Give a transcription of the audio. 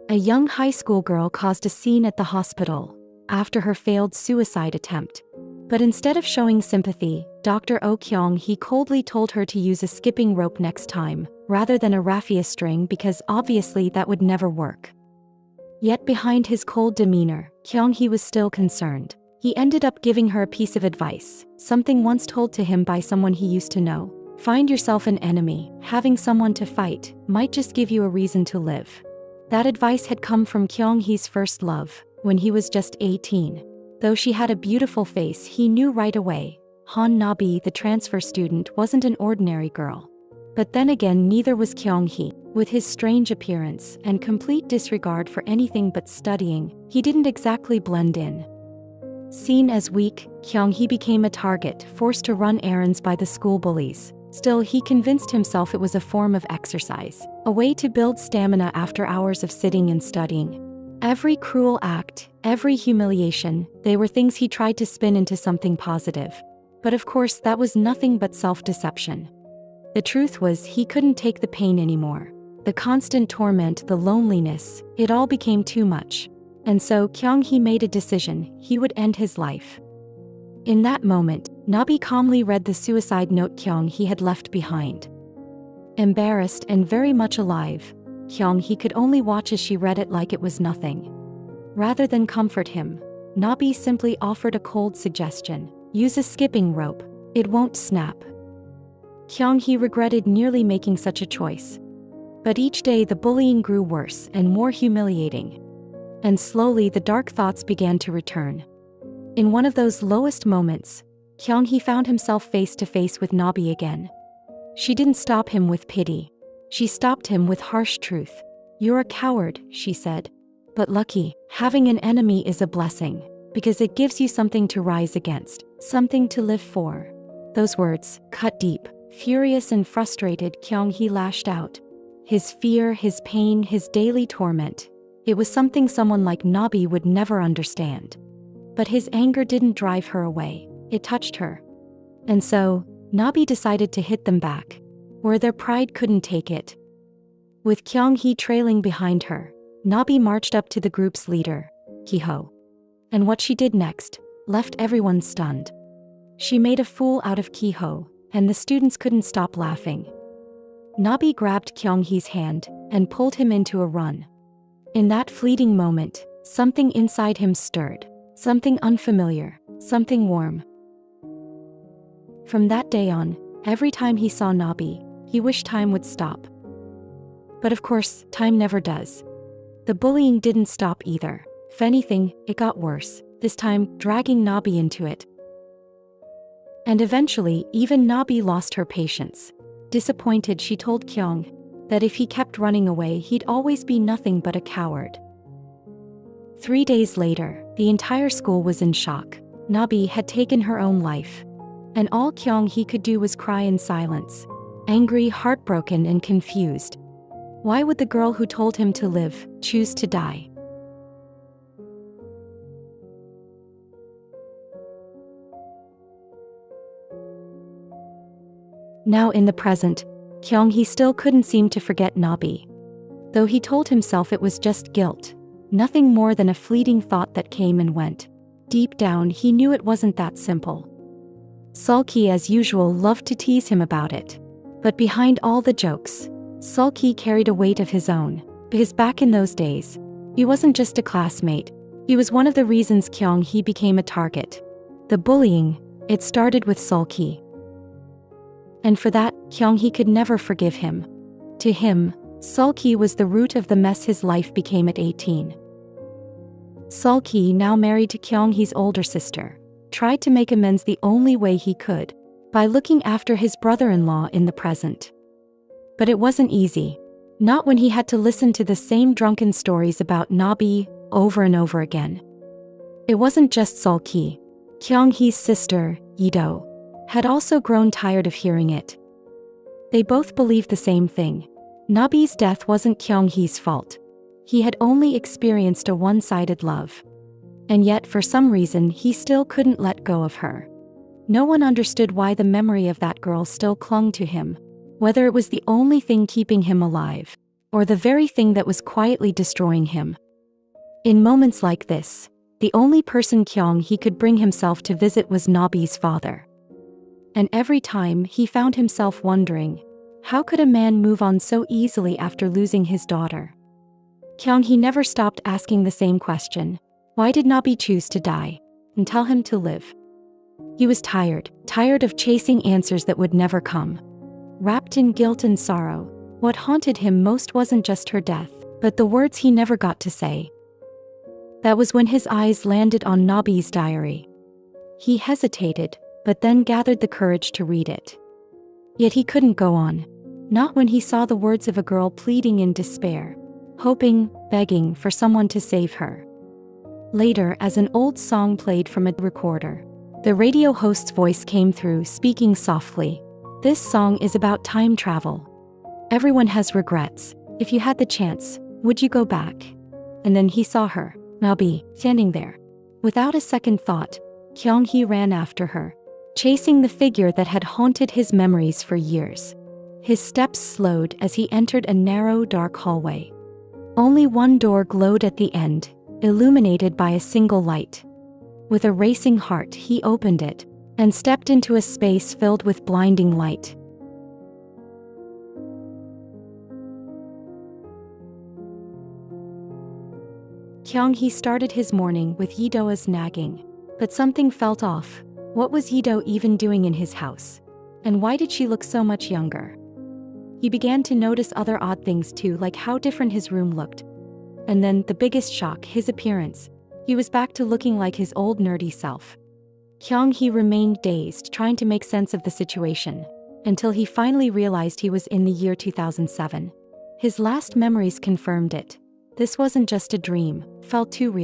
A young high school girl caused a scene at the hospital after her failed suicide attempt. But instead of showing sympathy, Dr. Oh Kyung-hee coldly told her to use a skipping rope next time, rather than a raffia string, because obviously that would never work. Yet behind his cold demeanor, Kyung-hee was still concerned. He ended up giving her a piece of advice, something once told to him by someone he used to know. Find yourself an enemy. Having someone to fight might just give you a reason to live. That advice had come from Kyung-hee's first love, when he was just 18. Though she had a beautiful face, he knew right away. Han Nabi, the transfer student, wasn't an ordinary girl. But then again, neither was Kyung-hee. With his strange appearance and complete disregard for anything but studying, he didn't exactly blend in. Seen as weak, Kyung-hee became a target, forced to run errands by the school bullies. Still, he convinced himself it was a form of exercise, a way to build stamina after hours of sitting and studying. Every cruel act, every humiliation, they were things he tried to spin into something positive. But of course, that was nothing but self-deception. The truth was, he couldn't take the pain anymore. The constant torment, the loneliness, it all became too much. And so Kyung-hee made a decision: he would end his life. In that moment, Nabi calmly read the suicide note Kyung-hee had left behind. Embarrassed and very much alive, Kyung-hee could only watch as she read it like it was nothing. Rather than comfort him, Nabi simply offered a cold suggestion: use a skipping rope. It won't snap. Kyung-hee regretted nearly making such a choice. But each day the bullying grew worse and more humiliating. And slowly the dark thoughts began to return. In one of those lowest moments, Kyung-hee found himself face to face with Nabi again. She didn't stop him with pity. She stopped him with harsh truth. You're a coward, she said. But lucky, having an enemy is a blessing, because it gives you something to rise against, something to live for. Those words cut deep. Furious and frustrated, Kyung-hee lashed out. His fear, his pain, his daily torment. It was something someone like Nabi would never understand. But his anger didn't drive her away. It touched her. And so, Nabi decided to hit them back, where their pride couldn't take it. With Kyung-hee trailing behind her, Nabi marched up to the group's leader, Ki-ho. And what she did next left everyone stunned. She made a fool out of Ki-ho, and the students couldn't stop laughing. Nabi grabbed Kyung-hee's hand and pulled him into a run. In that fleeting moment, something inside him stirred. Something unfamiliar, something warm. From that day on, every time he saw Nabi, he wished time would stop. But of course, time never does. The bullying didn't stop either. If anything, it got worse, this time dragging Nabi into it. And eventually, even Nabi lost her patience. Disappointed, she told Kyung that if he kept running away, he'd always be nothing but a coward. 3 days later, the entire school was in shock. Nabi had taken her own life. And all Kyung-hee could do was cry in silence. Angry, heartbroken, and confused. Why would the girl who told him to live choose to die? Now in the present, Kyung-hee still couldn't seem to forget Nabi. Though he told himself it was just guilt. Nothing more than a fleeting thought that came and went. Deep down, he knew it wasn't that simple. Sulky, as usual, loved to tease him about it. But behind all the jokes, Sulky carried a weight of his own. Because back in those days, he wasn't just a classmate. He was one of the reasons Kyung-hee became a target. The bullying, it started with Sulky. And for that, Kyung-hee could never forgive him. To him, Sulky was the root of the mess his life became at 18. Sulky, now married to Kyung-hee's older sister, tried to make amends the only way he could, by looking after his brother-in-law in the present. But it wasn't easy. Not when he had to listen to the same drunken stories about Nabi over and over again. It wasn't just Sulky. Kyung-hee's sister, Yido, had also grown tired of hearing it. They both believed the same thing. Nabi's death wasn't Kyung-hee's fault. He had only experienced a one-sided love. And yet, for some reason, he still couldn't let go of her. No one understood why the memory of that girl still clung to him, whether it was the only thing keeping him alive. or the very thing that was quietly destroying him. In moments like this, the only person Kyung-hee could bring himself to visit was Nabi's father. And every time he found himself wondering, how could a man move on so easily after losing his daughter? Kyung-hee never stopped asking the same question. Why did Nabi choose to die and tell him to live? He was tired of chasing answers that would never come. Wrapped in guilt and sorrow, what haunted him most wasn't just her death, but the words he never got to say. That was when his eyes landed on Nabi's diary. He hesitated, but then gathered the courage to read it. Yet he couldn't go on. Not when he saw the words of a girl pleading in despair, hoping, begging for someone to save her. Later, as an old song played from a recorder, the radio host's voice came through, speaking softly. This song is about time travel. Everyone has regrets. If you had the chance, would you go back? And then he saw her, Nabi, standing there. Without a second thought, Kyung-hee ran after her, chasing the figure that had haunted his memories for years. His steps slowed as he entered a narrow, dark hallway. Only one door glowed at the end, illuminated by a single light. With a racing heart, he opened it and stepped into a space filled with blinding light. Kyung-hee started his morning with Yi-do's nagging, but something felt off. What was Yi-do even doing in his house? And why did she look so much younger? He began to notice other odd things too, like how different his room looked. And then, the biggest shock, his appearance. He was back to looking like his old nerdy self. Kyung-hee remained dazed, trying to make sense of the situation, until he finally realized he was in the year 2007. His last memories confirmed it. This wasn't just a dream, felt too real.